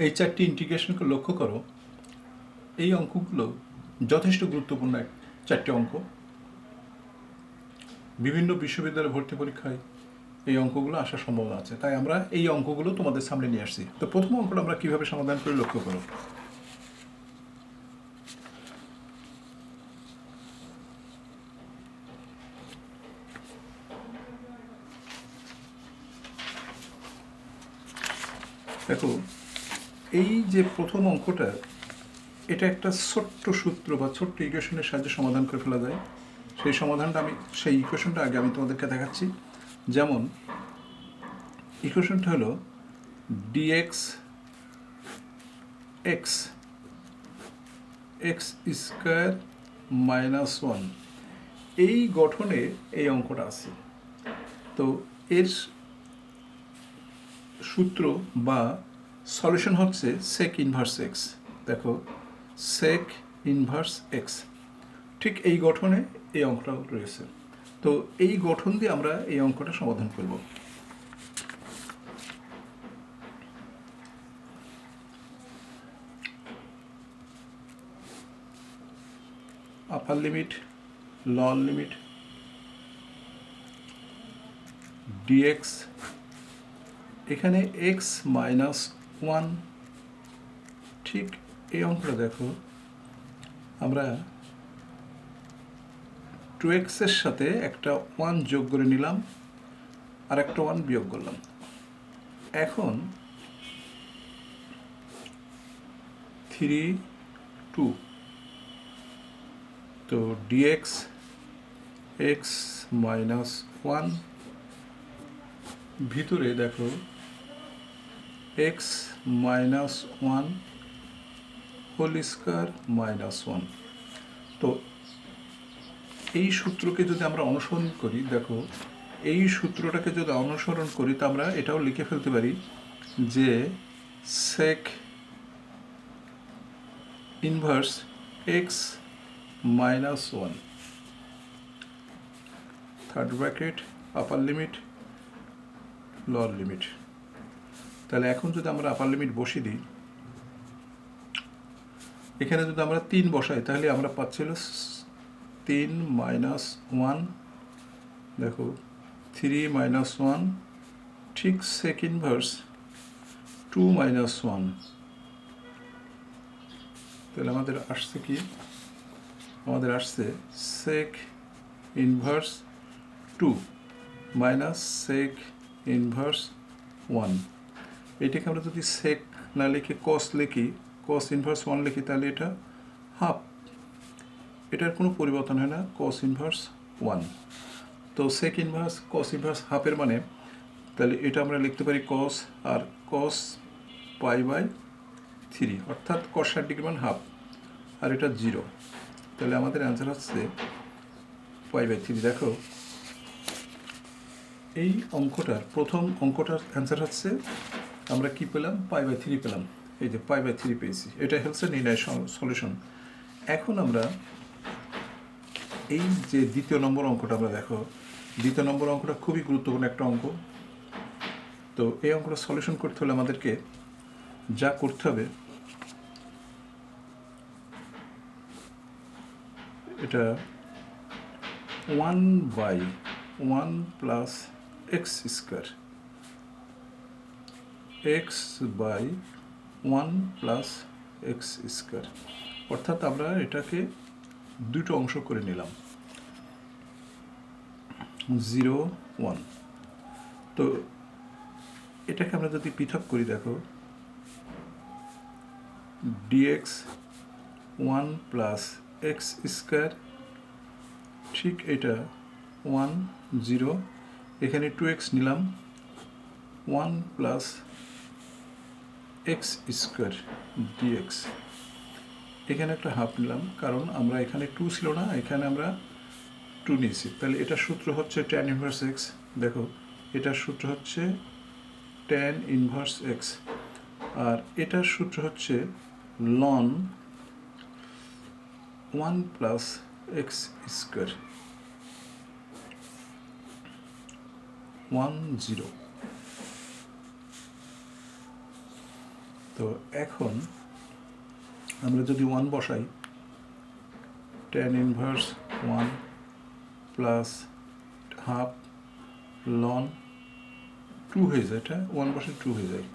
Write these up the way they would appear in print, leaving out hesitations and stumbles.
এই চারটি ইন্টিগ্রেশনকে লক্ষ্য করো। এই অঙ্কগুলো যথেষ্ট গুরুত্বপূর্ণ চারটি অঙ্ক। বিভিন্ন বিশ্ববিদ্যালয়ে ভর্তি পরীক্ষায় এই অঙ্কগুলো আসার সম্ভাবনা আছে, তাই আমরা এই অঙ্কগুলো তোমাদের সামনে নিয়ে আসছি। তো প্রথম অঙ্কটা আমরা কীভাবে সমাধান করে লক্ষ্য করো। দেখো, এই যে প্রথম অঙ্কটা, এটা একটা ছোট্ট সূত্র বা ছোট্ট ইকুয়েশনের সাহায্যে সমাধান করে ফেলা যায়। সেই ইকুয়েশনটা আগে আমি তোমাদেরকে দেখাচ্ছি। যেমন ইকুয়েশনটা হলো ডিএক্স এক্স এক্স স্কোয়ার -1, এই গঠনে এই অঙ্কটা আছে। তো এর সূত্র বা সলিউশন হচ্ছে সেক ইনভার্স এক্স। দেখো, সেক ইনভার্স এক্স, ঠিক এই গঠনে এই অঙ্কটা রয়েছে। তো এই গঠন দিয়ে আমরা এই অঙ্কটা সমাধান করব। Upper limit, lower limit, dx, এখানে এক্স -1, ঠিক এই অঙ্কটা দেখো, আমরা 2x এর সাথে একটা 1 যোগ করে নিলাম আর একটা 1 বিয়োগ করলাম। এখন 3, 2, তো ডিএক্স এক্স -1, ভিতরে দেখো এক্স -1 হোল স্কোয়ার -1। তো এই সূত্রকে যদি আমরা অনুসরণ করি, দেখো এই সূত্রটাকে যদি অনুসরণ করি তা আমরা এটাও লিখে ফেলতে পারি যে sec inverse x -1, third bracket, upper limit, lower limit. তাহলে এখন যদি আমরা আপার লিমিট বসিয়ে দিই, এখানে যদি আমরা 3 বসাই তাহলে আমরা পাচ্ছিল 3 -1, দেখো 3 -1, ঠিক সেক ইনভার্স 2 -1। তাহলে আমাদের আসছে কি? আমাদের আসছে sec inverse 2 minus sec inverse 1। এটাকে আমরা যদি সেক না লিখে কস লিখি, কস ইনভার্স 1 লিখি, তাহলে এটা হাফ, এটার কোনো পরিবর্তন হয় না, কস ইনভার্স 1। তো সেক ইনভার্স কস ইনভার্স হাফের মানে, তাহলে এটা আমরা লিখতে পারি কস আর কস π/3, অর্থাৎ কস 60 ডিগ্রি মান হাফ, আর এটা 0। তাহলে আমাদের অ্যান্সার হচ্ছে π/3। দেখো, এই অঙ্কটার প্রথম অঙ্কটার অ্যান্সার হচ্ছে আমরা কি পেলাম? π/3 পেলাম। এই যে π/3 পেয়েছি, এটা হচ্ছে নির্ণয় সলিউশন। এখন আমরা এই যে দ্বিতীয় নম্বর অঙ্কটা, আমরা দেখো দ্বিতীয় নম্বর অঙ্কটা খুবই গুরুত্বপূর্ণ একটা অঙ্ক। তো এই অঙ্কটা সলিউশন করতে হলে আমাদেরকে যা করতে হবে, এটা 1/1 plus x square, x/1 plus x square, অর্থাৎ আমরা এটাকে দুটো অংশ করে নিলাম, 0, 1। তো এটাকে আমরা যদি পৃথক করি, দেখো ডিএক্স 1 প্লাস এক্স স্কোয়ার, ঠিক এটা 1, 0, এখানে 2x নিলাম, 1 প্লাস এক্স স্কোয়ার ডিএক্স, এখানে একটা হাফ নিলাম, কারণ আমরা এখানে 2 ছিল না, এখানে আমরা 2 নিয়েছি। তাহলে এটার সূত্র হচ্ছে tan ইনভার্স এক্স। দেখো, এটার সূত্র হচ্ছে tan ইনভার্স এক্স, আর এটার সূত্র হচ্ছে ln 1 প্লাস এক্স স্কোয়ার, 1, 0। তো এখন আমরা যদি 1 বসাই, tan inverse 1 plus half loan 2 হয়ে যায়, এটা 1 বসে 2 হয়ে যায়,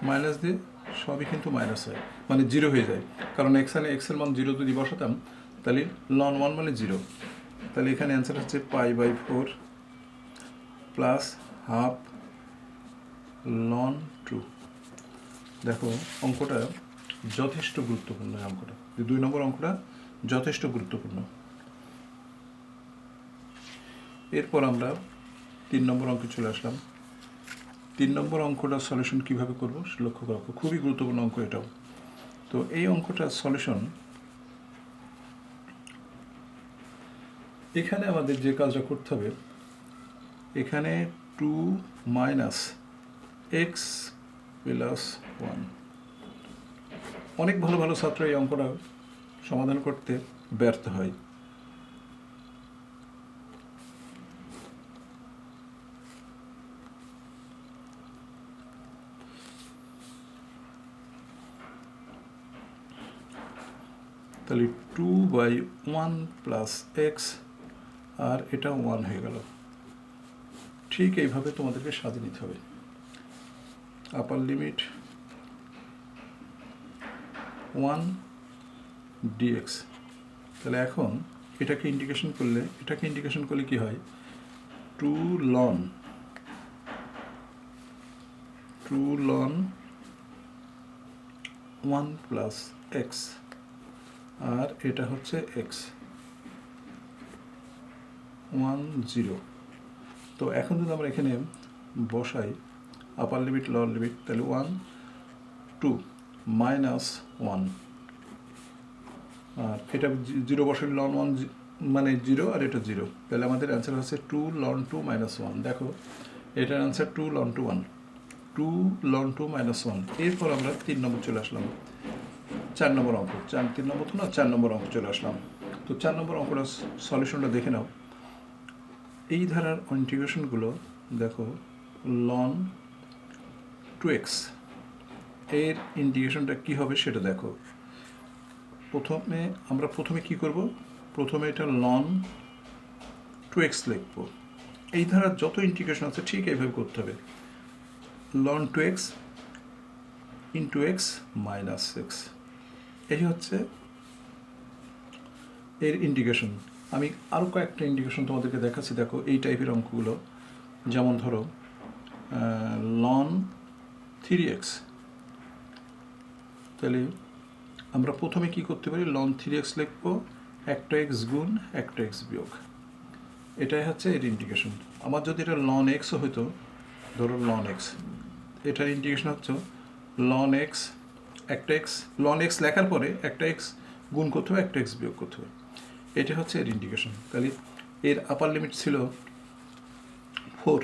মাইনাস দিয়ে সবই কিন্তু মাইনাস হয়, মানে 0 হয়ে যায়, কারণ এখানে এক্সের মান 0 যদি বসাতাম তাহলে লন 1 মানে 0, তাহলে এখানে অ্যান্সার হচ্ছে π/4 প্লাস হাফ লন 2। দেখো অঙ্কটা যথেষ্ট গুরুত্বপূর্ণ, অঙ্কটা 2 নম্বর অঙ্কটা যথেষ্ট গুরুত্বপূর্ণ। এরপর আমরা 3 নম্বর অঙ্কে চলে আসলাম। 3 নম্বর অঙ্কটা সলিউশন কীভাবে করবো লক্ষ্য করো, খুবই গুরুত্বপূর্ণ অঙ্ক এটাও। তো এই অঙ্কটার সলিউশন, এখানে আমাদের যে কাজটা করতে হবে, এখানে 2 মাইনাস এক্স প্লাস 1, অনেক ভালো ভালো ছাত্র এই অঙ্কটা সমাধান করতে ব্যর্থ হয়। তাহলে 2/1 প্লাস এক্স, আর এটা 1 হয়ে গেল। ঠিক এইভাবে তোমাদেরকে সাজিয়ে নিতে হবে। আপার লিমিট 1 dx, তাহলে এখন এটাকে ইন্টিগ্রেশন করলে কি হয়, 2 ln 1 প্লাস এক্স, আর এটা হচ্ছে এক্স 1 0। তো এখন যদি আমরা এখানে বসাই আপার লিমিট লোয়ার লিমিট, তাহলে 1 2 মাইনাস 1, আর এটা 0 বসালে লন 1 মানে 0, আর এটা 0, তাহলে আমাদের অ্যান্সার হচ্ছে 2 ln 2 মাইনাস 1। দেখো এটার অ্যান্সার 2 ln 2 1, 2 ln 2 মাইনাস 1। এরপর আমরা 3 নম্বর চলে আসলাম, 4 নম্বর অঙ্ক, 3 নম্বর তো না, 4 নম্বর অঙ্ক চলে আসলাম। তো 4 নম্বর অঙ্কটা সলিউশনটা দেখে নাও। এই ধারার ইন্টিগ্রেশনগুলো দেখো, ln 2x এর ইন্টিগ্রেশনটা কী হবে সেটা দেখো। প্রথমে কি করব, প্রথমে এটা ln 2x লিখব। এই ধারার যত ইন্টিগ্রেশন আছে ঠিক এইভাবে করতে হবে, ln 2x into x minus x, এই হচ্ছে এর ইন্টিগ্রেশন। আমি আরও কয়েকটা ইন্টিগ্রেশন তোমাদেরকে দেখাচ্ছি, দেখো এই টাইপের অঙ্কগুলো, যেমন ধরো ln 3x, তাহলে আমরা প্রথমে কি করতে পারি, ln 3x লিখবো, একটা এক্স গুণ একটা এক্স বিয়োগ, এটাই হচ্ছে এর ইন্টিগ্রেশন। আমার যদি এটা ln xও হইতো, ধরো ln x, এটার ইন্টিগ্রেশন হচ্ছে ln x, একটা এক্স, ln x লেখার পরে একটা এক্স গুণ করতে হবে, একটা এক্স বিয়োগ করতে হবে, এটা হচ্ছে এর ইন্টিগ্রেশন। তাহলে এর আপার লিমিট ছিল 4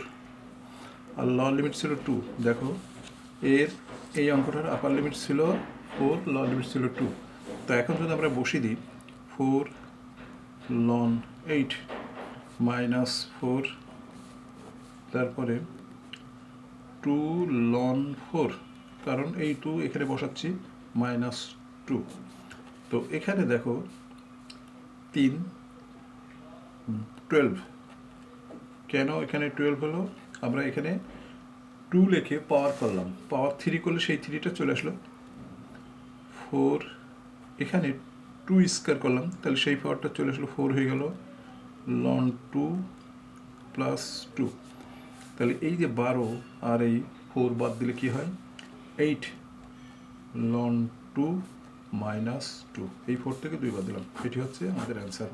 আর লোয়ার লিমিট ছিল 2। দেখো এর এই অঙ্কটার আপার লিমিট ছিল 4, লোয়ার লিমিট ছিল 2। তো এখন যদি আমরা বসিয়ে দিই 4 ln 8 মাইনাস 4, তারপরে 2 ln 4, কারণ এই 2 এখানে বসাচ্ছি, মাইনাস 2। তো এখানে দেখো 3 12, কেন এখানে 12 হলো, আমরা এখানে 2 লিখে পাওয়ার করলাম, পাওয়ার 3 করলে সেই 3টা চলে আসলো 4, এখানে 2 স্কোয়ার করলাম, তাহলে সেই পাওয়ারটা চলে আসলো 4 হয়ে গেল ln 2 প্লাস 2। তাহলে এই যে 12 আর এই 4 বাদ দিলে কি হয়, 8 ln 2 মাইনাস 2, এই 4 থেকে 2 বাদ দিলাম, এটি হচ্ছে আমাদের অ্যান্সার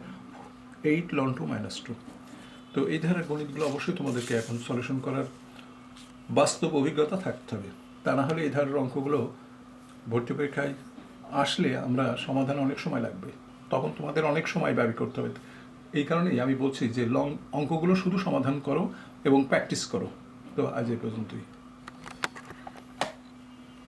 8 ln 2 মাইনাস 2। তো এই ধরনের গণিতগুলো অবশ্যই তোমাদেরকে এখন সলিউশন করার বাস্তব অভিজ্ঞতা থাকতে হবে, তা না হলে এই ধরনের অঙ্কগুলো ভর্তি পরীক্ষায় আসলে আমরা সমাধানে অনেক সময় লাগবে, তখন তোমাদের অনেক সময় ব্যয় করতে হবে। এই কারণেই আমি বলছি যে অঙ্কগুলো শুধু সমাধান করো এবং প্র্যাকটিস করো। তো আজ এই পর্যন্তই।